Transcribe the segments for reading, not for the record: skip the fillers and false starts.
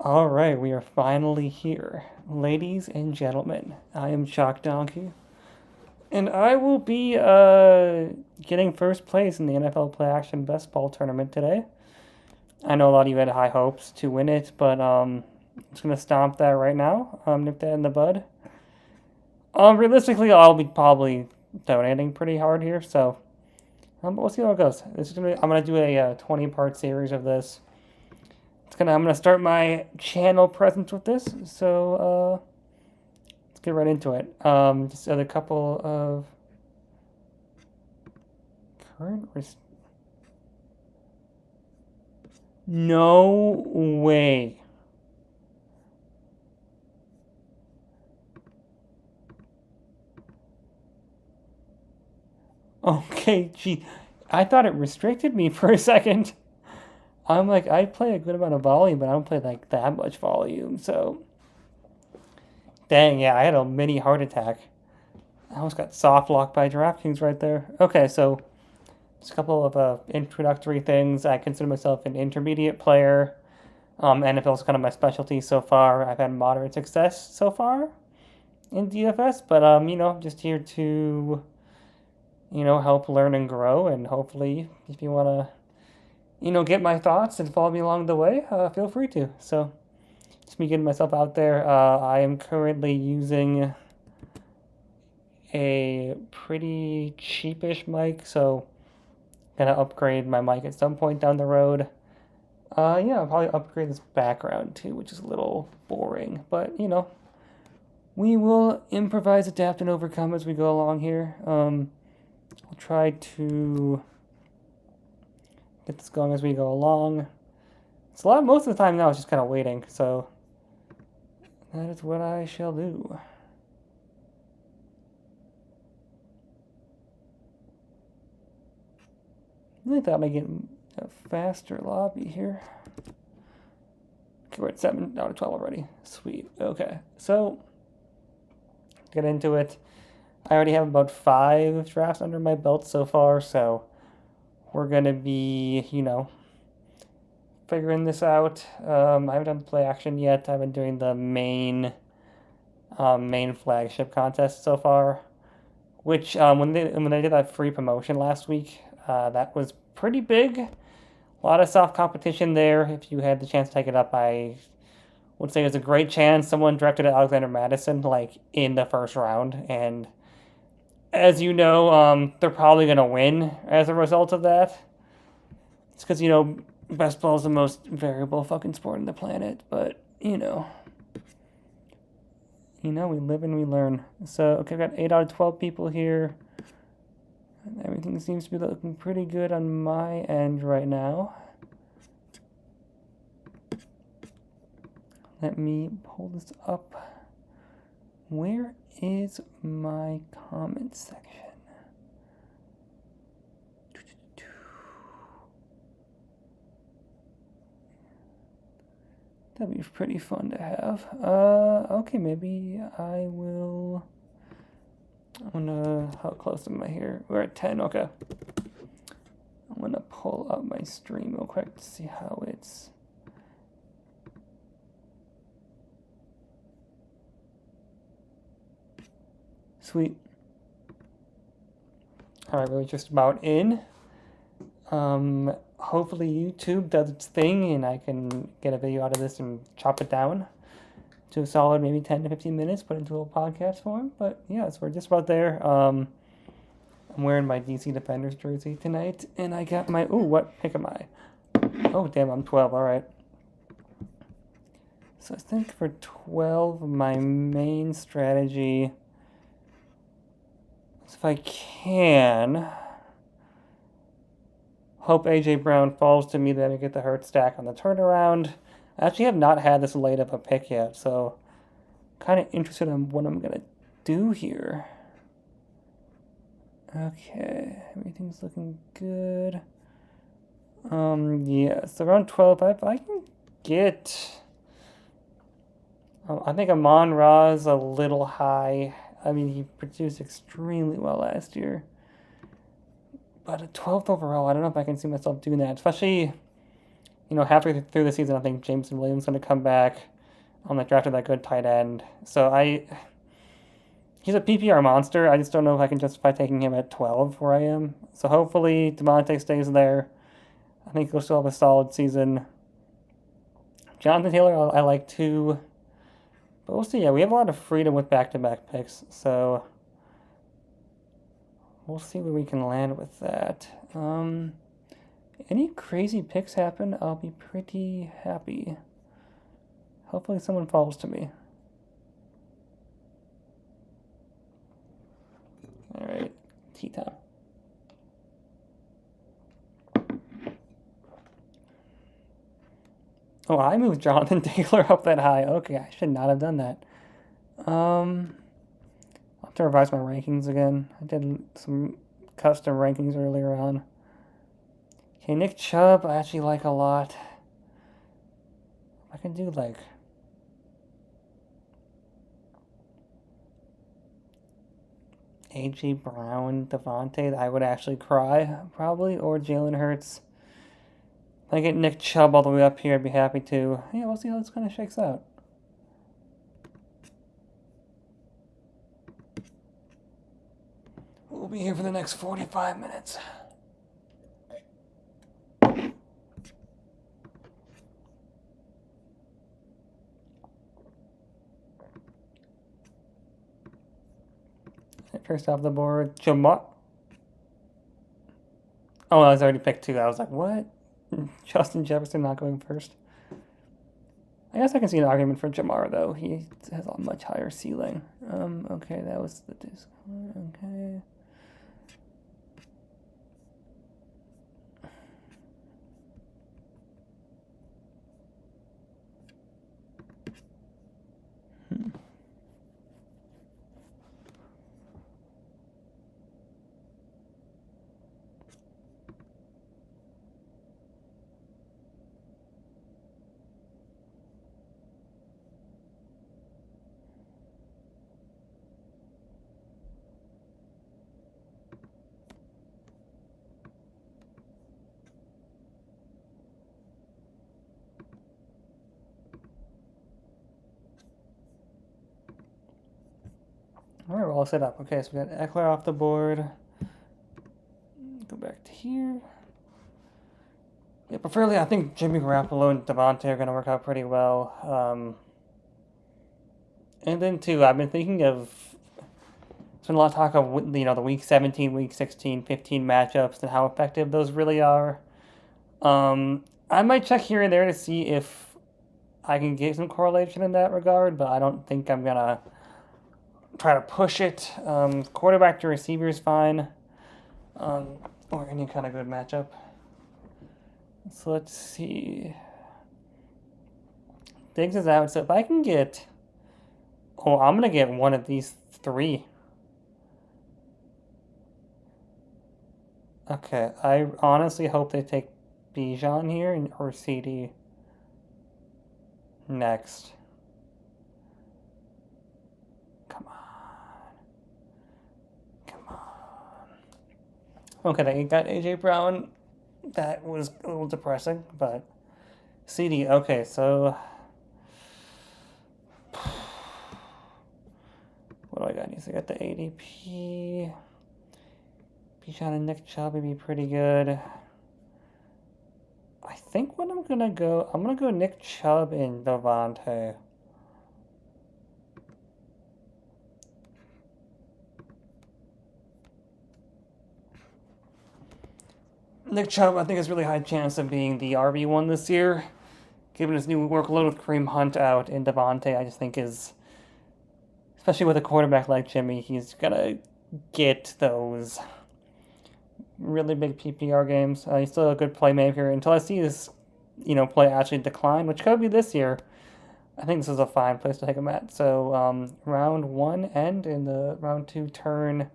All right, we are finally here. Ladies and gentlemen, I am Chalk Donkey, and I will be getting first place in the NFL Play Action Best Ball tournament today. I know a lot of you had high hopes to win it, but I'm just gonna stomp that right now. Nip that in the bud. Realistically, I'll be probably donating pretty hard here, so but we'll see how it goes. I'm gonna do a 20-part series of this. I'm gonna start my channel presence with this. So let's get right into it. Just a couple of current. No way. Okay, gee, I thought it restricted me for a second. I'm like, I play a good amount of volume, but I don't play like that much volume. So, dang, yeah, I had a mini heart attack. I almost got soft locked by DraftKings right there. Okay, so just a couple of introductory things. I consider myself an intermediate player. NFL is kind of my specialty so far. I've had moderate success so far in DFS, but just here to help learn and grow, and hopefully, if you want to get my thoughts and follow me along the way, feel free to. So, just me getting myself out there. I am currently using a pretty cheapish mic, so gonna upgrade my mic at some point down the road. Yeah, I'll probably upgrade this background too, which is a little boring, but we will improvise, adapt, and overcome as we go along here. We'll try to get this going as we go along. It's most of the time now, it's just kind of waiting, so that is what I shall do. I really thought I'd get a faster lobby here. Okay, we're at 7 out of 12 already. Sweet. Okay, so get into it. I already have about 5 drafts under my belt so far, so we're gonna be, figuring this out. I haven't done play action yet. I've been doing the main flagship contest so far, which when they did that free promotion last week, that was pretty big. A lot of soft competition there. If you had the chance to take it up, I would say there's a great chance someone directed at Alexander Madison like in the first round, and as you know, they're probably gonna win as a result of that. It's because best ball is the most variable fucking sport on the planet, but we live and we learn. So okay, I've got 8 out of 12 people here. Everything seems to be looking pretty good on my end right now. Let me pull this up. Where is my comment section? That'd be pretty fun to have. Okay, maybe I will. How close am I here? We're at 10, okay. I'm gonna pull up my stream real quick to see how it's. Sweet. Alright, we're just about in. Hopefully YouTube does its thing and I can get a video out of this and chop it down to a solid maybe 10 to 15 minutes, put into a podcast form. But yeah, so we're just about there. I'm wearing my DC Defenders jersey tonight, and I got my, what pick am I? Oh, damn, I'm 12, alright. So I think for 12, my main strategy is if I can hope AJ Brown falls to me, then I get the hurt stack on the turnaround. I actually have not had this late of a pick yet, so kind of interested in what I'm gonna do here. Okay, everything's looking good. Yeah, so around 12, if I can get. I think Amon Ra is a little high. I mean, he produced extremely well last year. But a 12th overall, I don't know if I can see myself doing that, especially halfway through the season, I think Jameson Williams is going to come back. They drafted that good tight end. So he's a PPR monster. I just don't know if I can justify taking him at 12 where I am. So hopefully Devontae stays there. I think he'll still have a solid season. Jonathan Taylor, I like too. But we'll see. Yeah, we have a lot of freedom with back-to-back picks. So we'll see where we can land with that. Any crazy picks happen, I'll be pretty happy. Hopefully someone falls to me. All right, tea time. Oh, I moved Jonathan Taylor up that high. Okay, I should not have done that. I'll have to revise my rankings again. I did some custom rankings earlier on. Okay, Nick Chubb, I actually like a lot. I can do like A.J. Brown, Devontae, I would actually cry, probably, or Jalen Hurts. If I get Nick Chubb all the way up here, I'd be happy to. Yeah, we'll see how this kind of shakes out. We'll be here for the next 45 minutes. First off the board, Jamar. Oh, I was already picked 2. I was like, what? Justin Jefferson not going first? I guess I can see an argument for Jamar, though. He has a much higher ceiling. Okay, that was the Discord. Okay. All right, we're all set up. Okay, so we got Eckler off the board. Go back to here. Yeah, preferably, I think Jimmy Garoppolo and Devontae are going to work out pretty well. And then, too, I've been thinking of... There's been a lot of talk of, the Week 17, Week 16, 15 matchups and how effective those really are. I might check here and there to see if I can get some correlation in that regard, but I don't think I'm going to try to push it. Quarterback to receiver is fine. Or any kind of good matchup. So let's see. Diggs is out, so if I can get... Oh, I'm going to get one of these 3. Okay, I honestly hope they take Bijan here or CD next. Come on. Okay, they got A.J. Brown. That was a little depressing, but CD. Okay, so what do I got? I got the ADP. Bijan and Nick Chubb would be pretty good. I think what I'm gonna go Nick Chubb and Devontae. Nick Chubb, I think, has a really high chance of being the RB1 this year, given his new workload with Kareem Hunt out, and Devontae, I just think is, especially with a quarterback like Jimmy, he's gonna get those really big PPR games. He's still a good playmaker until I see his, play actually decline, which could be this year. I think this is a fine place to take him at. So round 1 end in the round 2 turn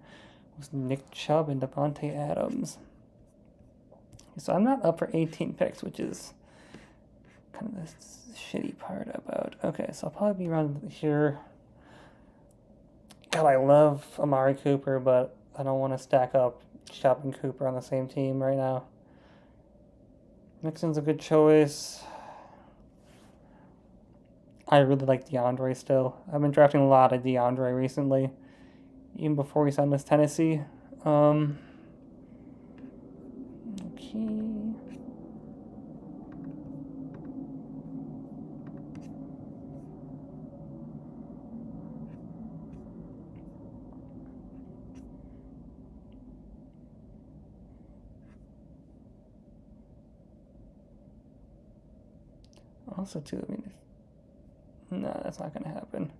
was Nick Chubb and Devontae Adams. So I'm not up for 18 picks, which is kind of the shitty part about. Okay, so I'll probably be around here. God, I love Amari Cooper, but I don't want to stack up Chubb and Cooper on the same team right now. Mixon's a good choice. I really like DeAndre still. I've been drafting a lot of DeAndre recently, even before he signed with Tennessee. Okay. Also, too, I mean, no, that's not gonna happen.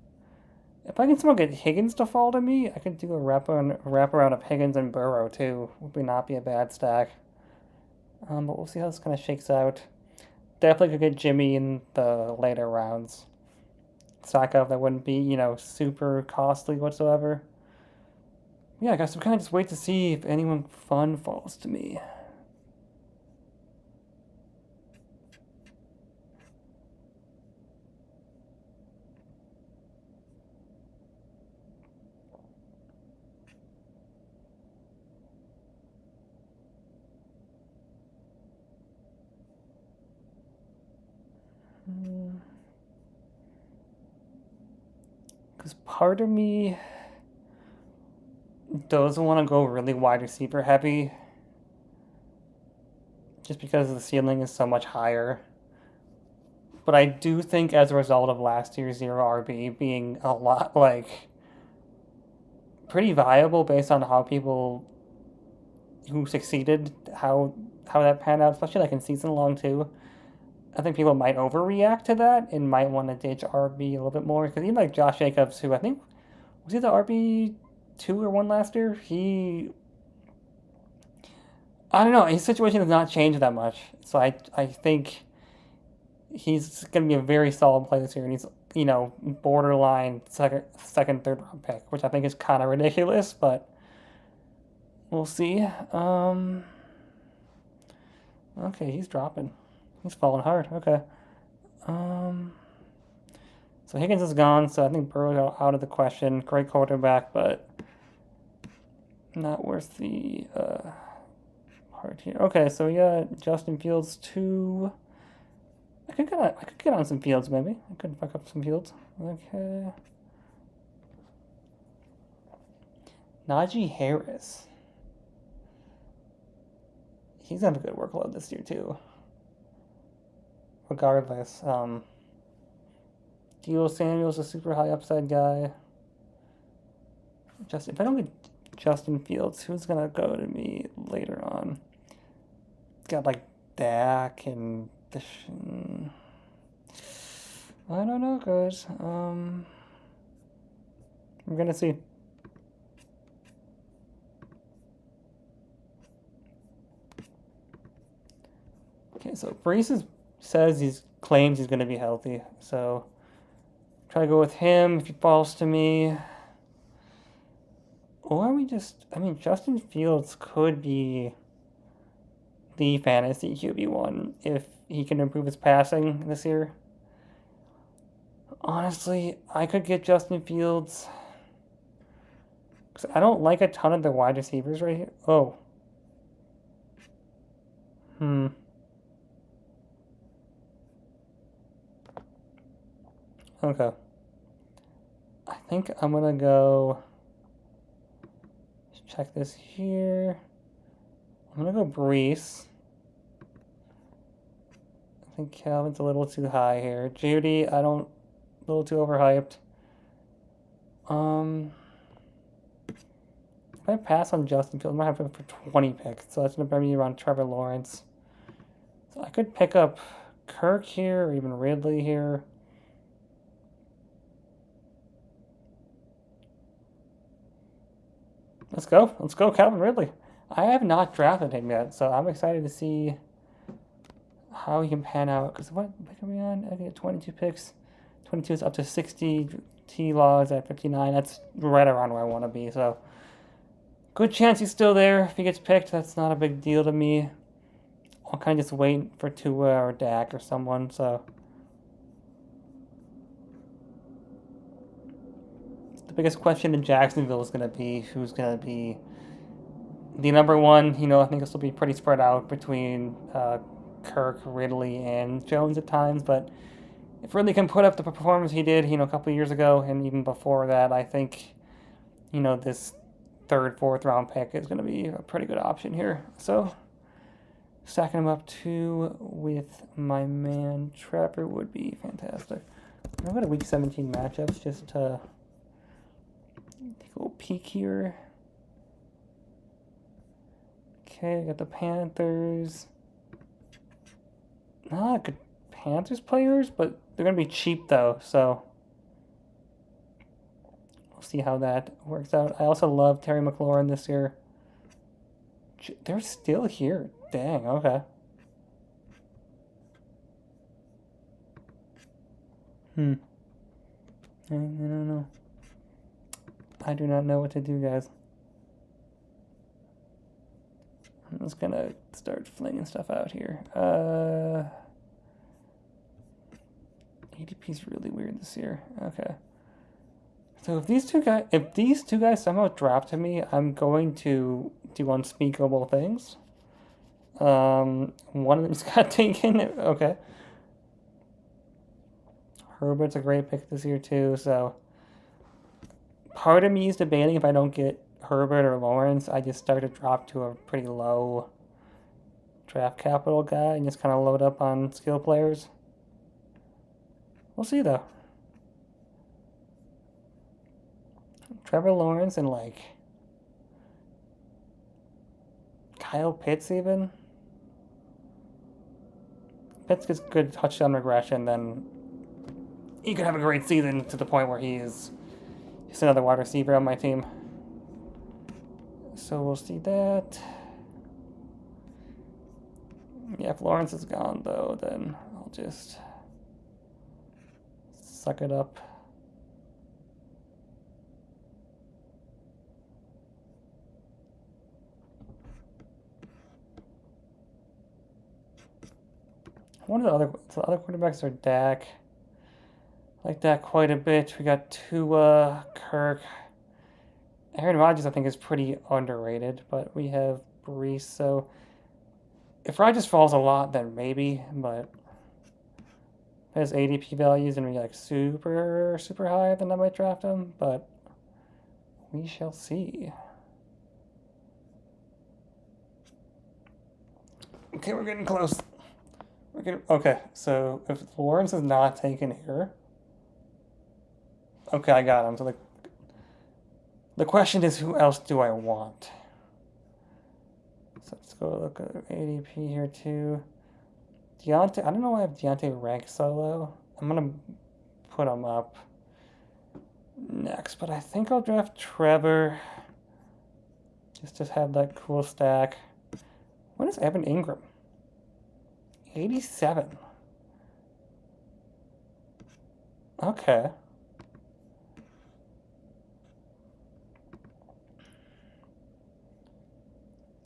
If I can somehow get Higgins to fall to me, I could do a wraparound of Higgins and Burrow too. Would not be a bad stack. But we'll see how this kind of shakes out. Definitely could get Jimmy in the later rounds. Stack up that wouldn't be, super costly whatsoever. Yeah, I guess we kind of just wait to see if anyone fun falls to me. Because part of me doesn't want to go really wide receiver heavy. Just because the ceiling is so much higher. But I do think as a result of last year's 0 RB being a lot, pretty viable based on how people who succeeded, how that panned out, especially in season long too. I think people might overreact to that and might want to ditch RB a little bit more. Because even Josh Jacobs, who I think, was he the RB2 or 1 last year? I don't know, his situation has not changed that much. So I think he's going to be a very solid player this year. And he's, borderline second, third round pick, which I think is kind of ridiculous, but we'll see. Okay, he's dropping. He's falling hard. Okay. So Higgins is gone, so I think Burrow's out of the question. Great quarterback, but not worth the heart here. Okay, so we got Justin Fields 2. I could get on some Fields maybe. I could fuck up some Fields. Okay. Najee Harris. He's gonna have a good workload this year too. Regardless, Deebo Samuel's a super high upside guy. If I don't get Justin Fields, who's gonna go to me later on? Got Dak and I don't know, guys. We're gonna see. Okay, so Brees claims he's gonna be healthy, so try to go with him if he falls to me. Or Justin Fields could be the fantasy QB1 if he can improve his passing this year. Honestly, I could get Justin Fields. Because I don't like a ton of the wide receivers right here. Oh. Okay. I think I'm going to go... Check this here. I'm going to go Brees. I think Calvin's a little too high here. Judy, a little too overhyped. If I pass on Justin Fields, I might have to for 20 picks. So that's going to bring me around Trevor Lawrence. So I could pick up Kirk here or even Ridley here. Let's go. Let's go, Calvin Ridley. I have not drafted him yet, so I'm excited to see how he can pan out. Because what pick are we on? I get 22 picks. 22 is up to 60. T-Laws at 59. That's right around where I want to be. So good chance he's still there. If he gets picked, that's not a big deal to me. I'll kind of just wait for Tua or Dak or someone. So the biggest question in Jacksonville is going to be who's going to be the number one. I think this will be pretty spread out between Kirk, Ridley, and Jones at times, but if Ridley can put up the performance he did, a couple of years ago, and even before that, I think, this third, fourth round pick is going to be a pretty good option here. So, stacking him up too with my man Trapper would be fantastic. I've got a week 17 matchups just to take a little peek here. Okay, I got the Panthers. Not good Panthers players, but they're going to be cheap though, so we'll see how that works out. I also love Terry McLaurin this year. They're still here. Dang, okay. I don't know. I do not know what to do, guys. I'm just gonna start flinging stuff out here. ADP's really weird this year. Okay. So if these two guys somehow drop to me, I'm going to do unspeakable things. One of them's got taken. Okay. Herbert's a great pick this year too, so part of me is debating if I don't get Herbert or Lawrence, I just start to drop to a pretty low draft capital guy and just kind of load up on skill players. We'll see though. Trevor Lawrence and like Kyle Pitts even. Pitts gets good touchdown regression, then he could have a great season to the point where he's another wide receiver on my team. So we'll see that. Yeah, if Lawrence is gone though, then I'll just suck it up. One of the other quarterbacks are Dak. I like Dak quite a bit. We got Tua, Kirk. Aaron Rodgers, I think, is pretty underrated, but we have Brees. So if Rodgers falls a lot, then maybe, but his ADP value is going to be like super, super high, then I might draft him, but we shall see. Okay, we're getting close. Okay, so if Lawrence is not taken here, okay, I got him. So the question is, who else do I want? So let's go look at ADP here too. Deontay, I don't know why I have Deontay ranked so low. I'm gonna put him up next, but I think I'll draft Trevor just to have that cool stack. What is Evan Ingram? 87. Okay.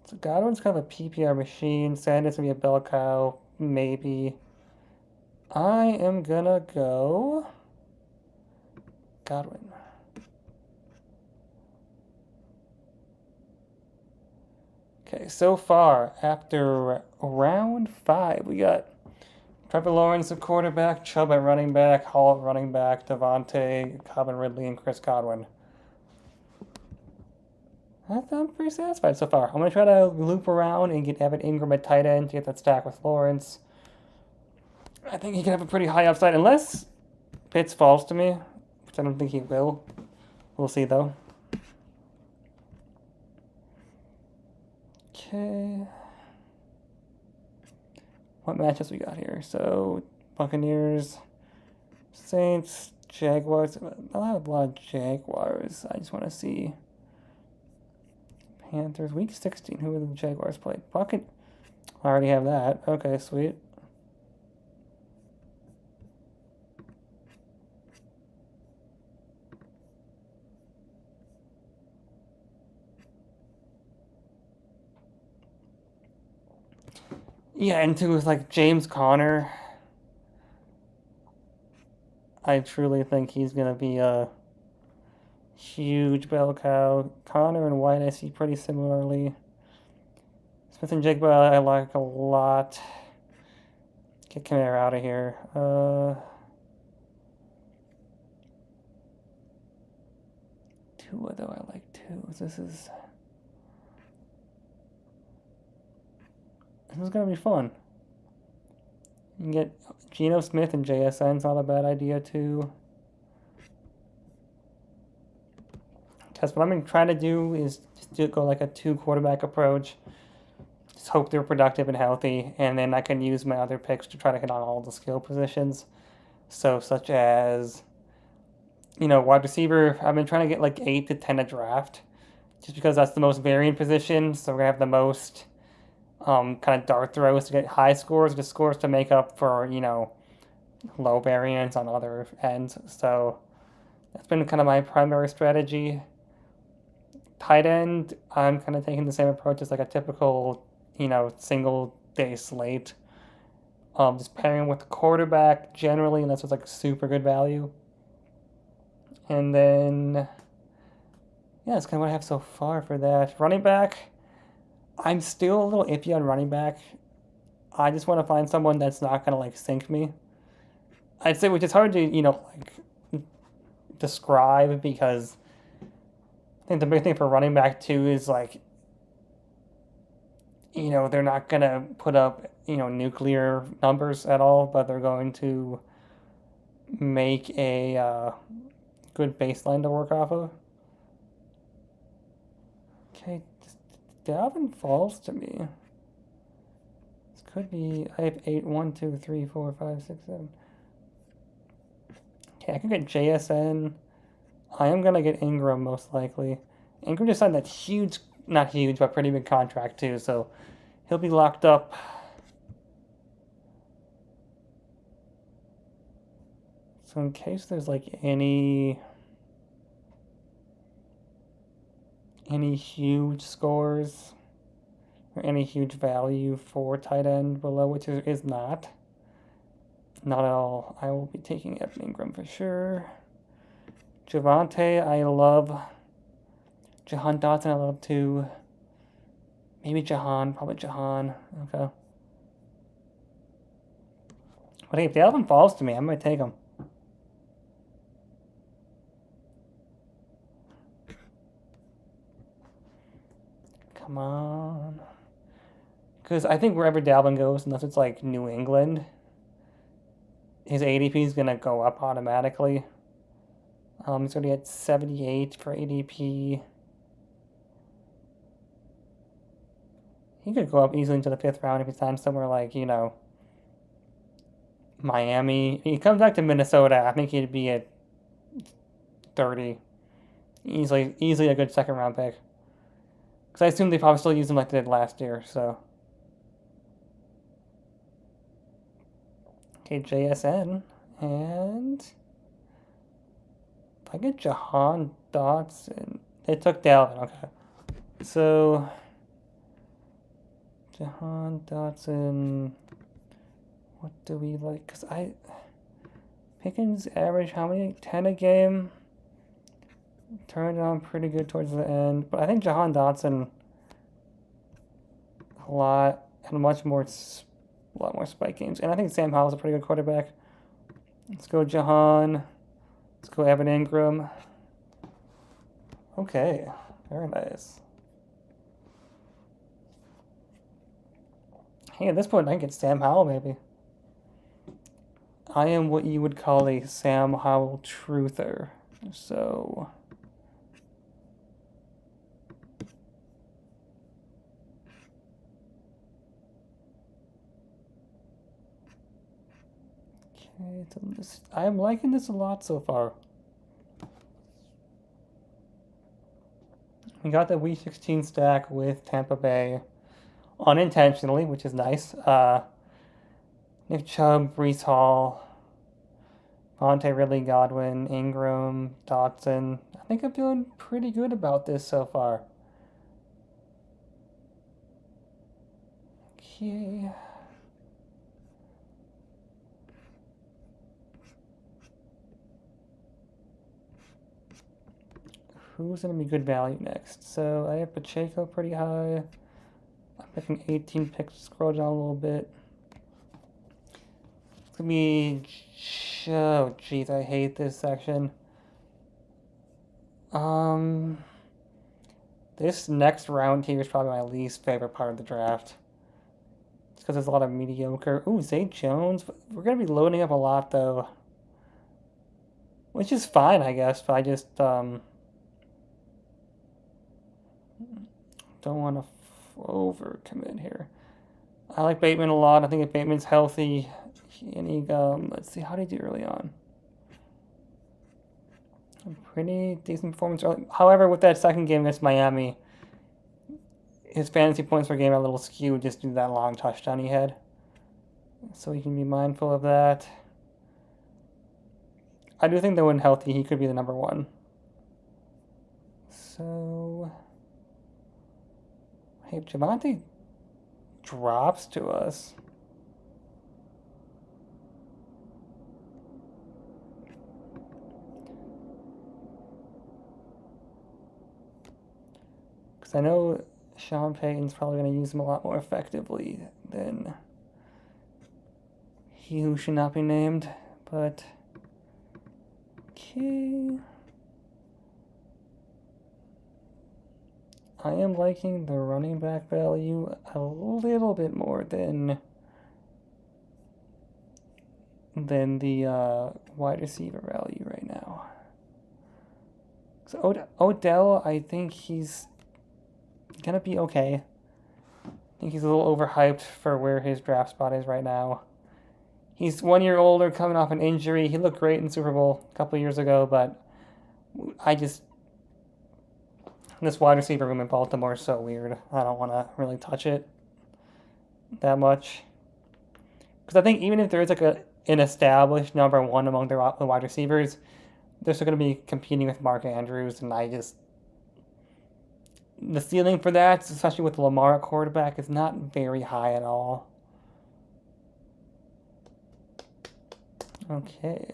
So Godwin's kind of a PPR machine. Sanders gonna be a bell cow, maybe. I am gonna go Godwin. Okay, so far, after round 5, we got Trevor Lawrence at quarterback, Chubb at running back, Hall at running back, Devontae, Calvin Ridley, and Chris Godwin. I'm pretty satisfied so far. I'm going to try to loop around and get Evan Ingram at tight end to get that stack with Lawrence. I think he can have a pretty high upside, unless Pitts falls to me, which I don't think he will. We'll see, though. Okay. What matchups we got here? So, Buccaneers, Saints, Jaguars. I have a lot of Jaguars. I just want to see. Panthers, week 16. Who are the Jaguars play? I already have that. Okay, sweet. Yeah, and two with like James Conner. I truly think he's gonna be a huge bell cow. Conner and White I see pretty similarly. Smith and Jigba I like a lot. Get Kamara out of here. Tua, though, I like too. This is gonna be fun. You can get Geno Smith and JSN's not a bad idea too. Because what I'm trying to do is just go like a 2 quarterback approach. Just hope they're productive and healthy, and then I can use my other picks to try to hit on all the skill positions. So such as, wide receiver, I've been trying to get like 8 to 10 a draft, just because that's the most variant position. So we're gonna have the most kind of dart throws to get high scores, just scores to make up for low variance on other ends. So that's been kind of my primary strategy. Tight end, I'm kind of taking the same approach as like a typical single day slate. Just pairing with the quarterback generally, unless it's like super good value. And then, yeah, that's kind of what I have so far for that. Running back, I'm still a little iffy on running back. I just want to find someone that's not going to like sink me. I'd say, which is hard to, describe, because I think the big thing for running back too is like, they're not going to put up, nuclear numbers at all, but they're going to make a good baseline to work off of. Okay, Dalvin falls to me. This could be, I have 8, 1, 2, 3, 4, 5, 6, 7. Okay, I could get JSN. I am going to get Ingram most likely. Ingram just signed that huge, not huge, but pretty big contract too, so he'll be locked up. So in case there's like any huge scores or any huge value for tight end below, which is not at all, I will be taking Evan Ingram for sure. Javonte, I love. Jahan Dotson, I love too. Maybe Jahan, probably Jahan. Okay. But hey, if Dalvin falls to me, I might take him. Come on. Because I think wherever Dalvin goes, unless it's like New England, his ADP is going to go up automatically. He's already at 78 for ADP. He could go up easily into the 5th round if he's signed somewhere like, Miami. He comes back to Minnesota, I think he'd be at 30. Easily a good 2nd round pick. Because I assume they probably still use him like they did last year, so. Okay, JSN. And if I get Jahan Dotson. They took Dalvin, okay. So Jahan Dotson. What do we like? Because Pickens average how many? 10 a game. Turned on pretty good towards the end. But I think Jahan Dotson a lot more spike games. And I think Sam Howell's a pretty good quarterback. Let's go Jahan. Let's go Evan Ingram. Okay. Very nice. Hey, at this point I can get Sam Howell maybe. I am what you would call a Sam Howell truther. So okay, I am liking this a lot so far. We got the Week 16 stack with Tampa Bay unintentionally, which is nice. Nick Chubb, Breece Hall, Monte Ridley, Godwin, Ingram, Dotson. I think I'm feeling pretty good about this so far. Okay. Who's going to be good value next? So I have Pacheco pretty high. I'm picking 18 picks, scroll down a little bit. gonna be... Oh, jeez, I hate this section. This next round here is probably my least favorite part of the draft. It's because there's a lot of mediocre... Ooh, Zay Jones. We're gonna be loading up a lot, though. Which is fine, I guess, but I just, don't want to overcommit here. I like Bateman a lot. I think if Bateman's healthy, and he, let's see, how did he do early on? A pretty decent performance early. However, with that second game against Miami, his fantasy points per game are a little skewed just due to that long touchdown he had. So we can be mindful of that. I do think that when healthy, he could be the number one. So, hey, if Javonte drops to us, because I know Sean Payton's probably going to use him a lot more effectively than he who should not be named, but okay. I am liking the running back value a little bit more than the wide receiver value right now. So Odell, I think he's gonna be okay. I think he's a little overhyped for where his draft spot is right now. He's 1 year older, coming off an injury. He looked great in Super Bowl a couple years ago, but this wide receiver room in Baltimore is so weird. I don't want to really touch it that much. Because I think even if there is like an established number one among the wide receivers, they're still going to be competing with Mark Andrews, and the ceiling for that, especially with Lamar at quarterback, is not very high at all. Okay.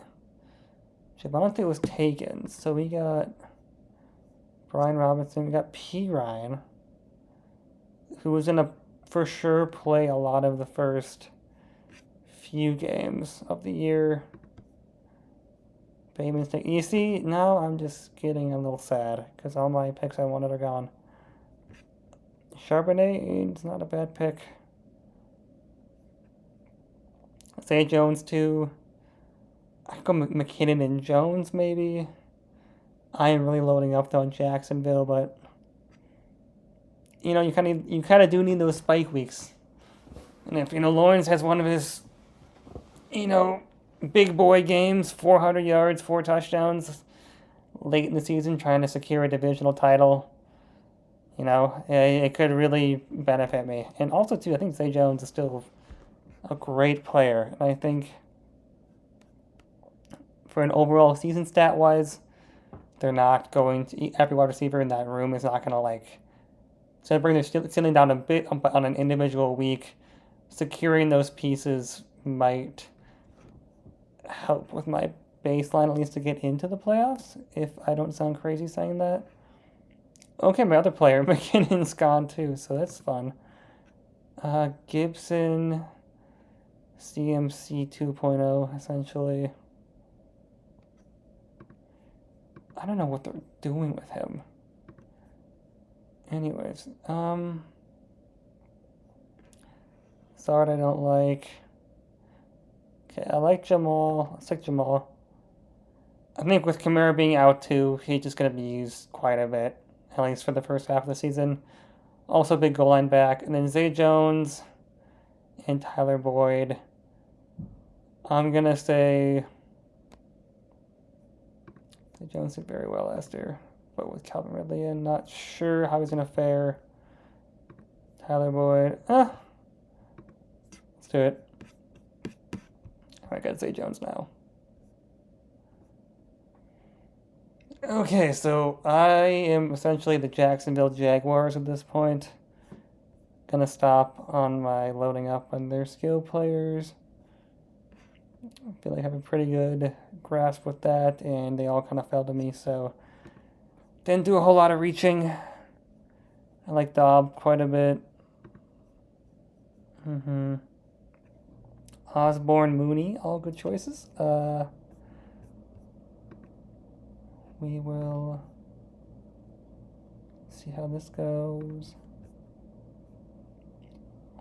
Javonte was taken, so we got Brian Robinson, we got P. Ryan, who was in a for sure play a lot of the first few games of the year. Bateman's taken. You see, now I'm just getting a little sad because all my picks I wanted are gone. Charbonnet is not a bad pick. Zay Jones too. I could go McKinnon and Jones maybe. I am really loading up though in Jacksonville, but you kind of do need those spike weeks. And if Lawrence has one of his big boy games, 400 yards, 4 touchdowns late in the season, trying to secure a divisional title, it could really benefit me. And also too, I think Zay Jones is still a great player, and I think for an overall season stat wise, they're not going to, every wide receiver in that room is not going to instead of bringing their ceiling down a bit on an individual week, securing those pieces might help with my baseline at least to get into the playoffs, if I don't sound crazy saying that. Okay, my other player, McKinnon's gone too, so that's fun. Gibson, CMC 2.0, essentially. I don't know what they're doing with him. Anyways, Sard I don't like. Okay, I like Jamal. Let's take Jamal. I think with Kamara being out too, he's just going to be used quite a bit, at least for the first half of the season. Also big goal line back. And then Zay Jones and Tyler Boyd. I'm going to say Zay Jones did very well last year, but with Calvin Ridley in, not sure how he's going to fare. Tyler Boyd. Let's do it. I got Zay Jones now. Okay, so I am essentially the Jacksonville Jaguars at this point. Gonna stop on my loading up on their skill players. I feel like I have a pretty good grasp with that, and they all kind of fell to me, so didn't do a whole lot of reaching. I like Dobb quite a bit. Osborne, Mooney, all good choices. We will see how this goes.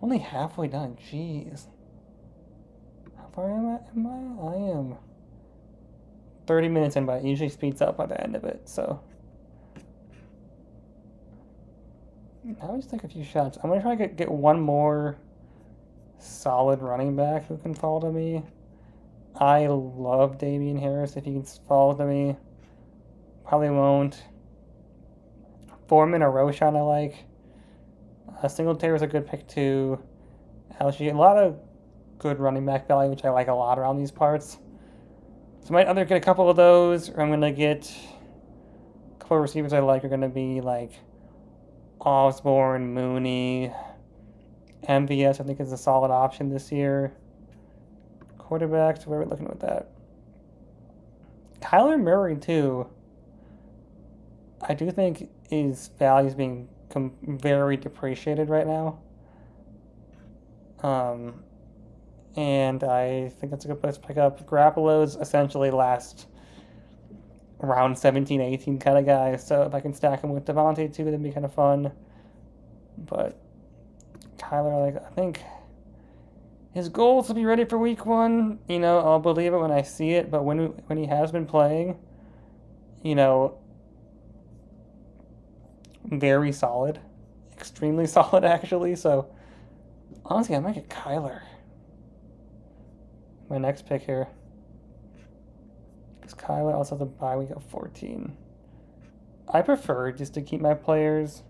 Only halfway done, jeez. How far am I? I am 30 minutes in, but it usually speeds up by the end of it, so. Now we just take a few shots. I'm gonna try to get one more solid running back who can fall to me. I love Damian Harris if he can fall to me. Probably won't. Foreman or Roshan I like. Singletary was a good pick too. LG, a lot of good running back value, which I like a lot around these parts. So I might either get a couple of those, or I'm going to get a couple of receivers I like are going to be like Osborne, Mooney, MVS I think is a solid option this year. Quarterbacks, where are we looking with that? Kyler Murray too. I do think his value is being very depreciated right now. And I think that's a good place to pick up. Garoppolo's essentially last round 17, 18 kind of guy. So if I can stack him with Devontae too, that'd be kind of fun. But Kyler, I think his goal is to be ready for week 1. You know, I'll believe it when I see it. But when he has been playing, you know, very solid, extremely solid actually. So honestly, I might get Kyler. My next pick here. Because Kyler also has a bye week of 14. I prefer just to keep my players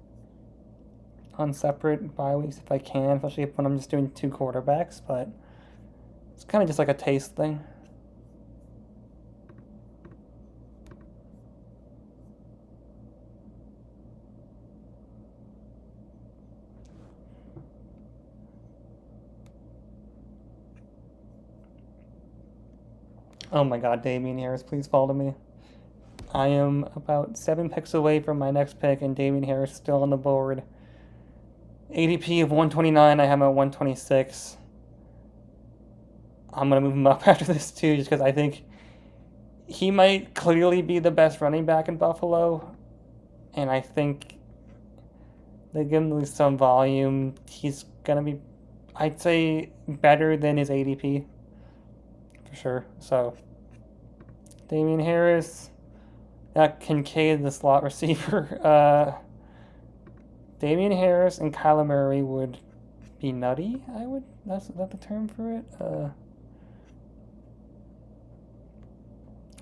on separate bye weeks if I can, especially when I'm just doing 2 quarterbacks, but it's kind of just like a taste thing. Oh my god, Damian Harris, please fall to me. I am about 7 picks away from my next pick, and Damian Harris is still on the board. ADP of 129, I have him at 126. I'm going to move him up after this too, just because I think he might clearly be the best running back in Buffalo. And I think they give him some volume. He's going to be, I'd say, better than his ADP. For sure. So, Damian Harris, Kincaid, the slot receiver. Damian Harris and Kyler Murray would be nutty. That's that the term for it.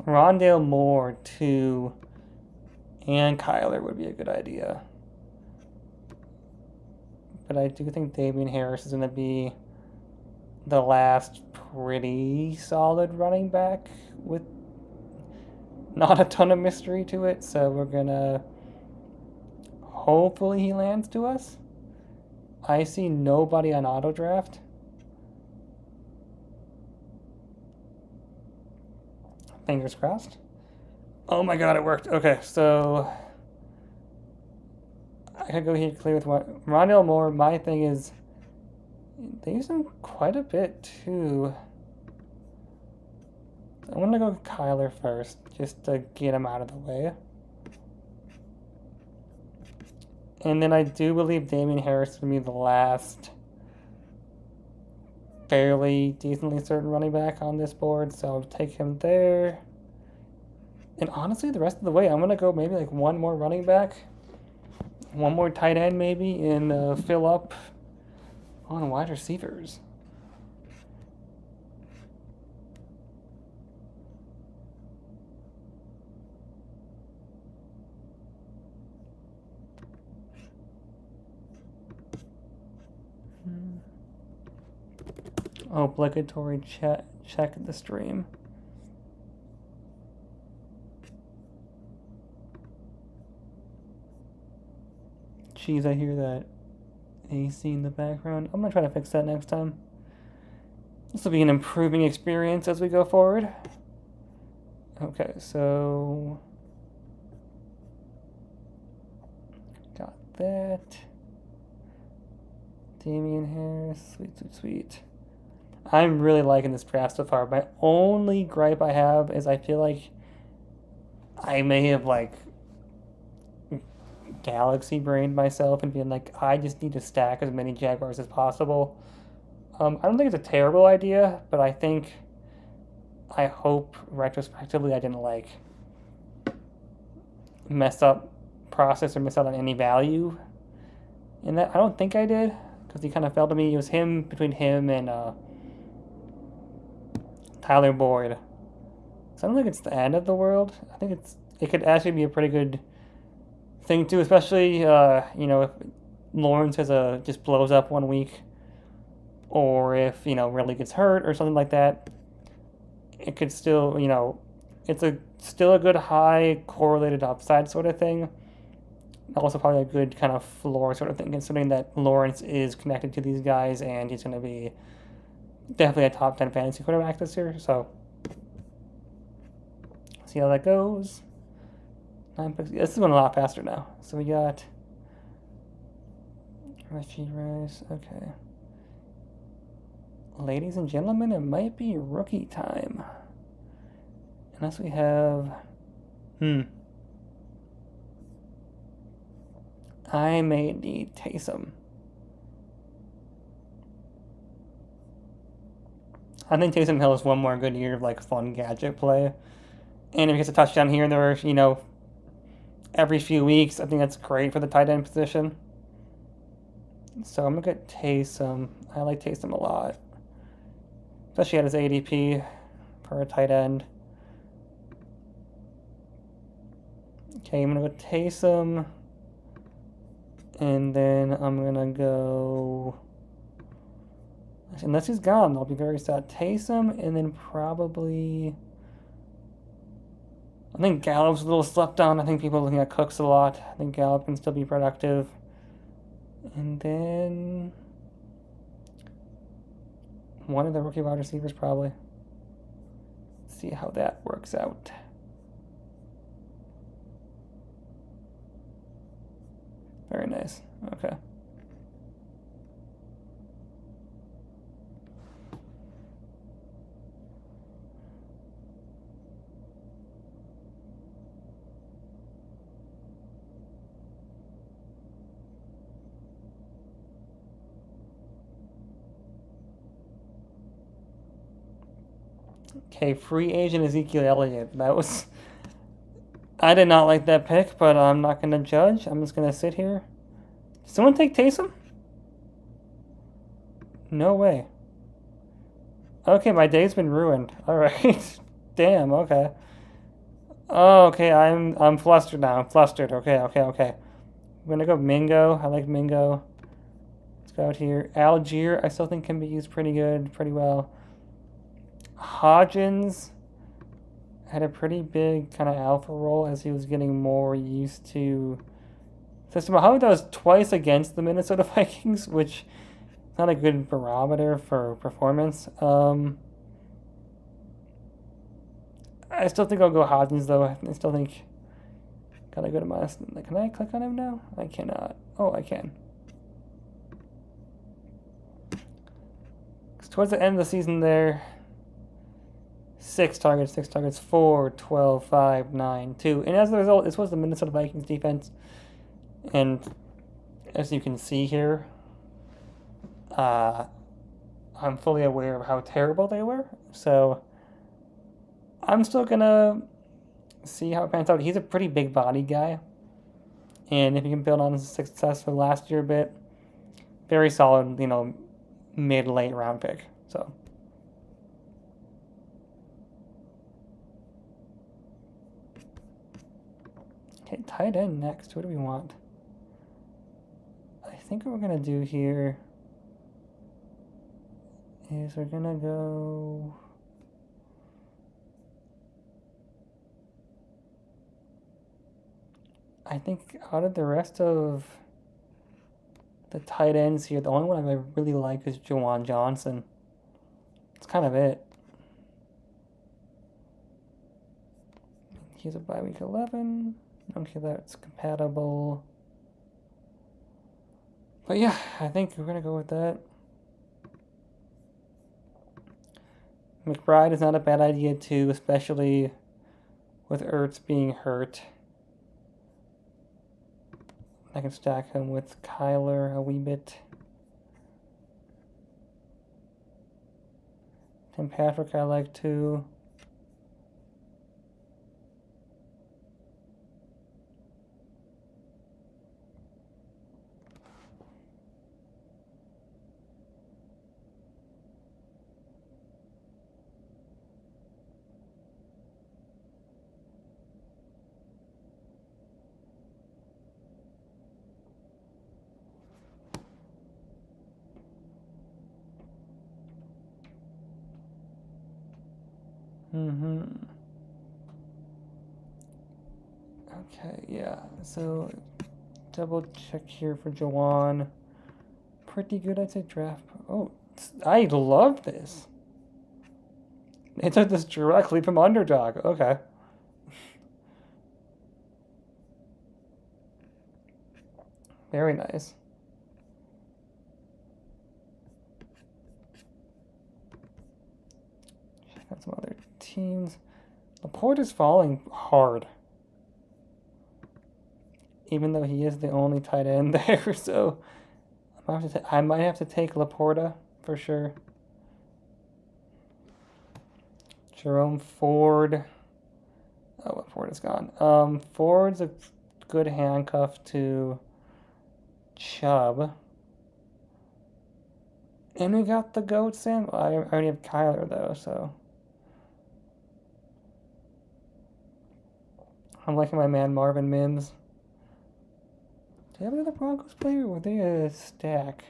Rondale Moore too, and Kyler would be a good idea. But I do think Damian Harris is going to be the last pretty solid running back with not a ton of mystery to it. So we're going to hopefully he lands to us. I see nobody on auto draft. Fingers crossed. Oh my god, it worked. Okay, so I could go here clear with what Rondale Moore. My thing is they use him quite a bit too. I'm gonna go with Kyler first, just to get him out of the way. And then I do believe Damian Harris will be the last fairly decently certain running back on this board, so I'll take him there. And honestly, the rest of the way, I'm going to go maybe like one more running back, one more tight end maybe, and fill up on wide receivers. Obligatory check the stream. Jeez, I hear that AC in the background. I'm gonna try to fix that next time. This will be an improving experience as we go forward. Okay, so got that. Damian Harris, sweet. I'm really liking this draft so far. My only gripe I have is I feel like I may have like galaxy brained myself and being like, I just need to stack as many Jaguars as possible. I don't think it's a terrible idea, but I hope retrospectively I didn't like mess up process or miss out on any value in that. I don't think I did because he kind of fell to me. It was him between him and Tyler Boyd. So I don't think it's the end of the world. I think it could actually be a pretty good thing too, especially if Lawrence just blows up one week, or if really gets hurt or something like that. It could still it's still a good high correlated upside sort of thing. Also probably a good kind of floor sort of thing, considering that Lawrence is connected to these guys and he's going to be definitely a top 10 fantasy quarterback this year. So see how that goes. 9 picks. This is going a lot faster now. So we got Richie Rice. Okay. Ladies and gentlemen, it might be rookie time. Unless we have... I may need Taysom. I think Taysom Hill is one more good year of like fun gadget play. And if he gets a touchdown here and there, every few weeks, I think that's great for the tight end position. So I'm going to get Taysom. I like Taysom a lot. Especially at his ADP for a tight end. Okay, I'm going to go Taysom. And then I'm going to go... Unless he's gone, I'll be very sad. Taysom, and then probably... I think Gallup's a little slept on. I think people are looking at Cooks a lot. I think Gallup can still be productive. And then... one of the rookie wide receivers, probably. See how that works out. Very nice. Okay. Okay, free agent Ezekiel Elliott. I did not like that pick, but I'm not going to judge. I'm just going to sit here. Did someone take Taysom? No way. Okay, my day's been ruined. Alright. Damn, okay. Oh, okay, I'm flustered now. I'm flustered. Okay. I'm going to go Mingo. I like Mingo. Let's go out here. Algier, I still think can be used pretty well. Hodgins had a pretty big kind of alpha role as he was getting more used to system. How that was twice against the Minnesota Vikings, which is not a good barometer for performance. I still think I'll go Hodgins though. I still think gotta go to my... Can I click on him now? I cannot. Oh, I can. Towards the end of the season there, 6 targets, 4, 12, 5, 9, 2. And as a result, this was the Minnesota Vikings defense. And as you can see here, I'm fully aware of how terrible they were. So I'm still going to see how it pans out. He's a pretty big body guy. And if you can build on his success from last year a bit, very solid, mid-late round pick. So... Okay, tight end next. What do we want? I think what we're going to do here is we're going to go... I think out of the rest of the tight ends here, the only one I really like is Juwan Johnson. That's kind of it. He's a bye week 11. Okay, that's compatible. But yeah, I think we're going to go with that. McBride is not a bad idea too, especially with Ertz being hurt. I can stack him with Kyler a wee bit. Tim Patrick I like too. Okay, yeah. So double check here for Jawan. Pretty good, I'd say draft. Oh, I love this. They took this directly from Underdog. Okay. Very nice. Check out some other teams. Laporte is falling hard. Even though he is the only tight end there, so I might have to take Laporta for sure. Jerome Ford. Oh, Ford is gone. Ford's a good handcuff to Chubb. And we got the GOAT Sam. I already have Kyler though, so I'm liking my man Marvin Mims. Do you have another Broncos player? Or were they a stack?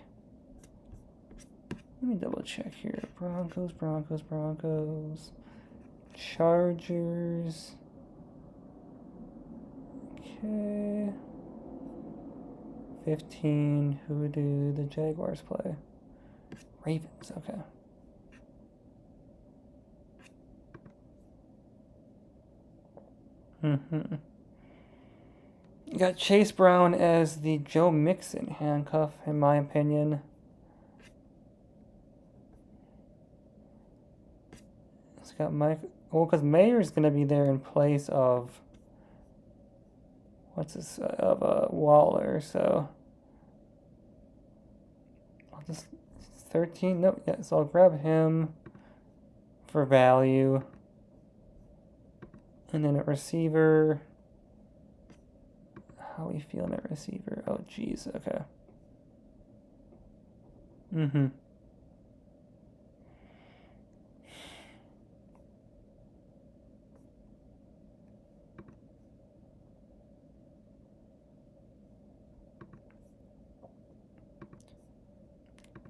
Let me double check here. Broncos. Chargers. Okay. 15. Who do the Jaguars play? Ravens. Okay. You got Chase Brown as the Joe Mixon handcuff, in my opinion. It's got Mike. Well, because Mayer's going to be there in place of Waller, so I'll just 13. Nope. Yeah, so I'll grab him for value, and then a receiver. How are we feeling at receiver? Oh, geez. Okay.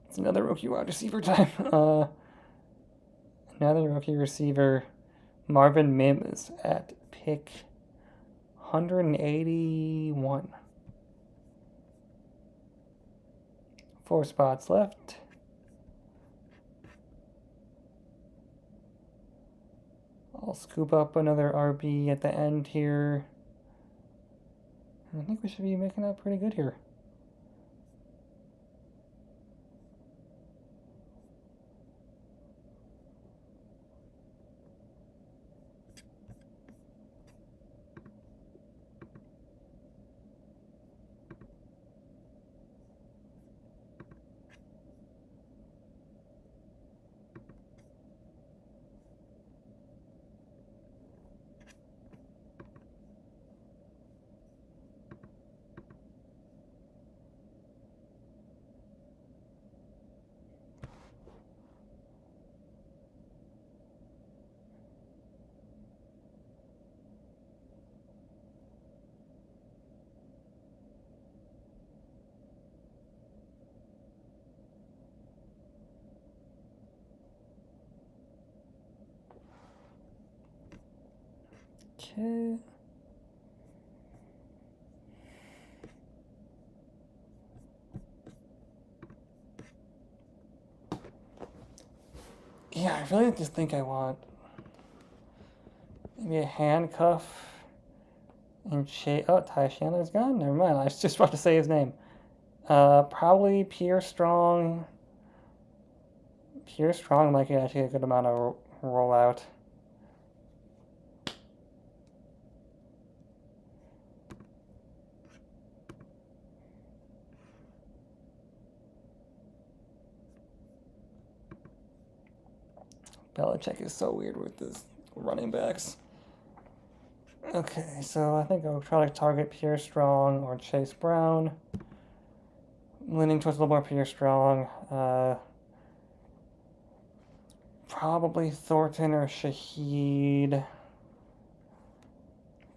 It's another rookie wide receiver time. Another rookie receiver, Marvin Mims at pick 181. 4 spots left. I'll scoop up another RB at the end here. I think we should be making out pretty good here. Okay. Yeah, I really just think I want maybe a handcuff and Ty Chandler's gone? Never mind, I was just about to say his name. Probably Pierre Strong. Pierre Strong might actually get a good amount of roll out. Belichick is so weird with his running backs. Okay, so I think I'll try to target Pierre Strong or Chase Brown. Leaning towards a little more Pierre Strong. Probably Thornton or Shaheed.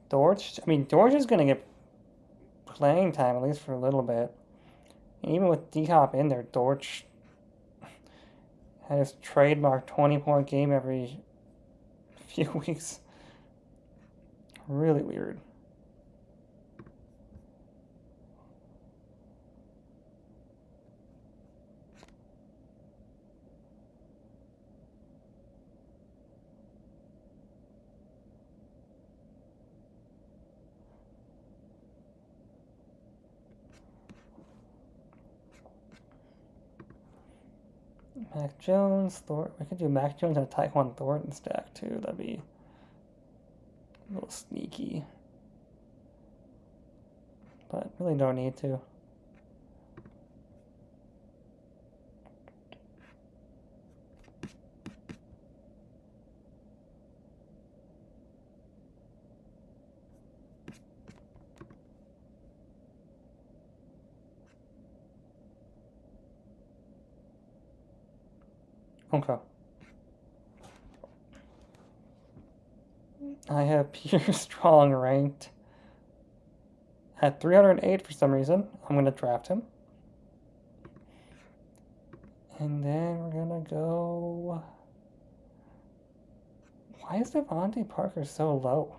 Dortch? I mean, Dortch is going to get playing time, at least for a little bit. And even with D-Hop in there, Dortch had his trademark 20-point game every few weeks. Really weird. Mac Jones, we could do Mac Jones and a Tyquan Thornton stack too. That'd be a little sneaky. But really don't need to. Okay. I have Pierre Strong ranked at 308 for some reason. I'm going to draft him. And then we're going to go... Why is Devontae Parker so low?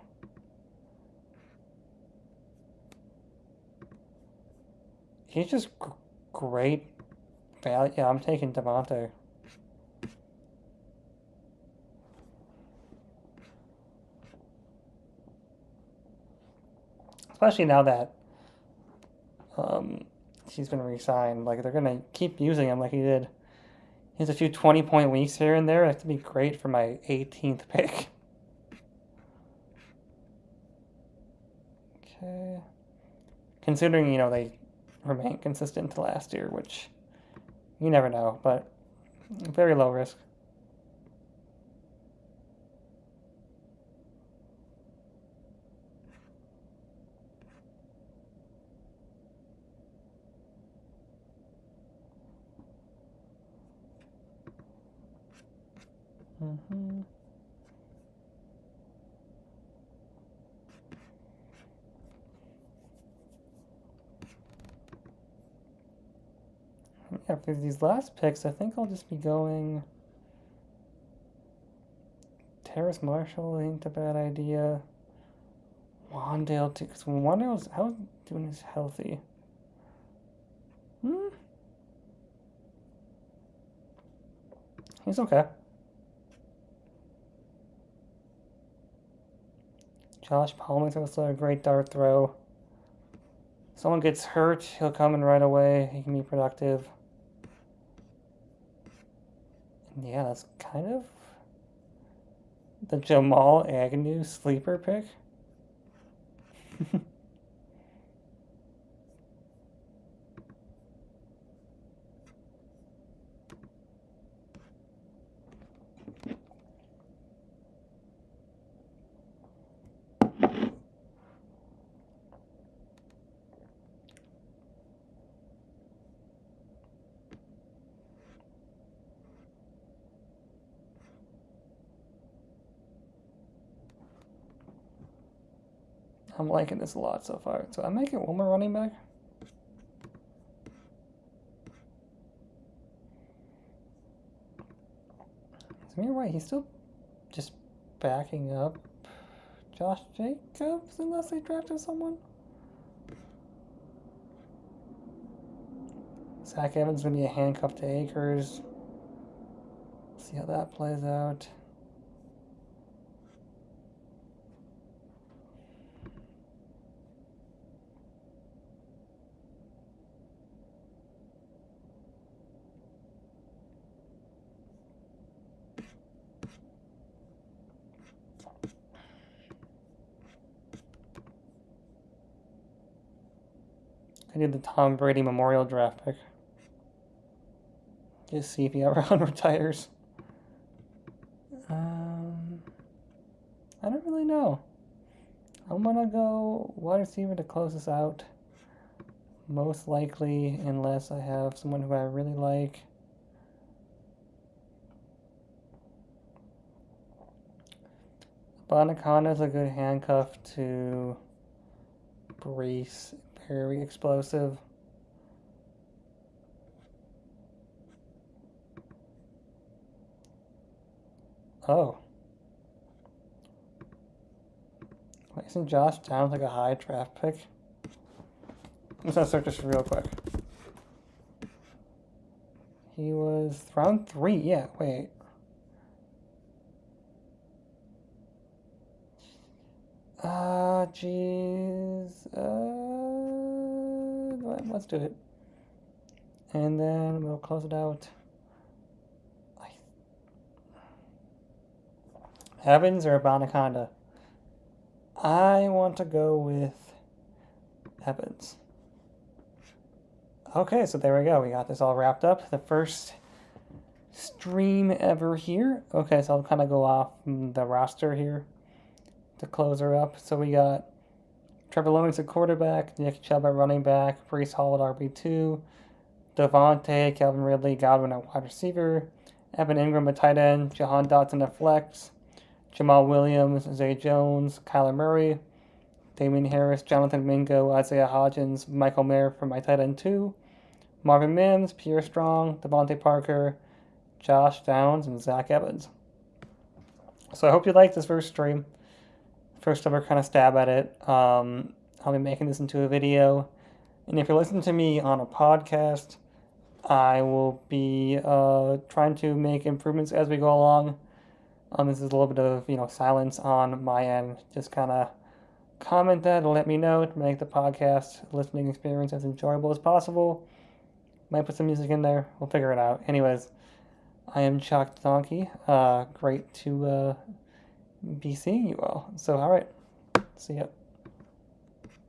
He's just great value. Yeah, I'm taking Devontae. Especially now that he's been re-signed. Like, they're going to keep using him like he did. He has a few 20-point weeks here and there. That could be great for my 18th pick. Okay. Considering, you know, they remain consistent to last year, which you never know, but very low risk. Mm-hmm. Yeah, for these last picks, I think I'll just be going Terrace Marshall ain't a bad idea. Wandale too, because when Wandale's how doing is healthy. He's okay. Josh Palmer's also a great dart throw. If someone gets hurt, he'll come in right away. He can be productive. And yeah, that's kind of the Jamal Agnew sleeper pick. I'm liking this a lot so far. So I'm making one more running back. Samir White, he's still just backing up Josh Jacobs unless they drafted someone. Zach Evans going to be a handcuff to Akers. See how that plays out. I did the Tom Brady Memorial Draft pick. Just see if he ever retires. I don't really know. I'm gonna go wide receiver to close this out. Most likely, unless I have someone who I really like. Bonacana is a good handcuff to Brees. Very explosive. Oh. Wait, isn't Josh Downs like a high draft pick? I'm just gonna search this real quick. He was round 3, yeah, wait. Jeez. Let's do it. And then we'll close it out. Evans or Bonaconda? I want to go with Evans. Okay, so there we go. We got this all wrapped up. The first stream ever here. Okay, so I'll kind of go off the roster here to close her up. So we got Trevor Lawrence at quarterback, Nick Chubb at running back, Breece Hall at RB2, Devontae, Calvin Ridley, Godwin at wide receiver, Evan Ingram at tight end, Jahan Dotson at flex, Jamal Williams, Zay Jones, Kyler Murray, Damian Harris, Jonathan Mingo, Isaiah Hodgins, Michael Mayer for my tight end 2, Marvin Mims, Pierre Strong, Devontae Parker, Josh Downs, and Zach Evans. So I hope you liked this first stream. First ever kind of stab at it. I'll be making this into a video. And if you're listening to me on a podcast, I will be trying to make improvements as we go along. This is a little bit of, silence on my end. Just kind of comment that and let me know to make the podcast listening experience as enjoyable as possible. Might put some music in there. We'll figure it out. Anyways, I am Chalk Donkey. Great to be seeing you all. So, all right. See ya.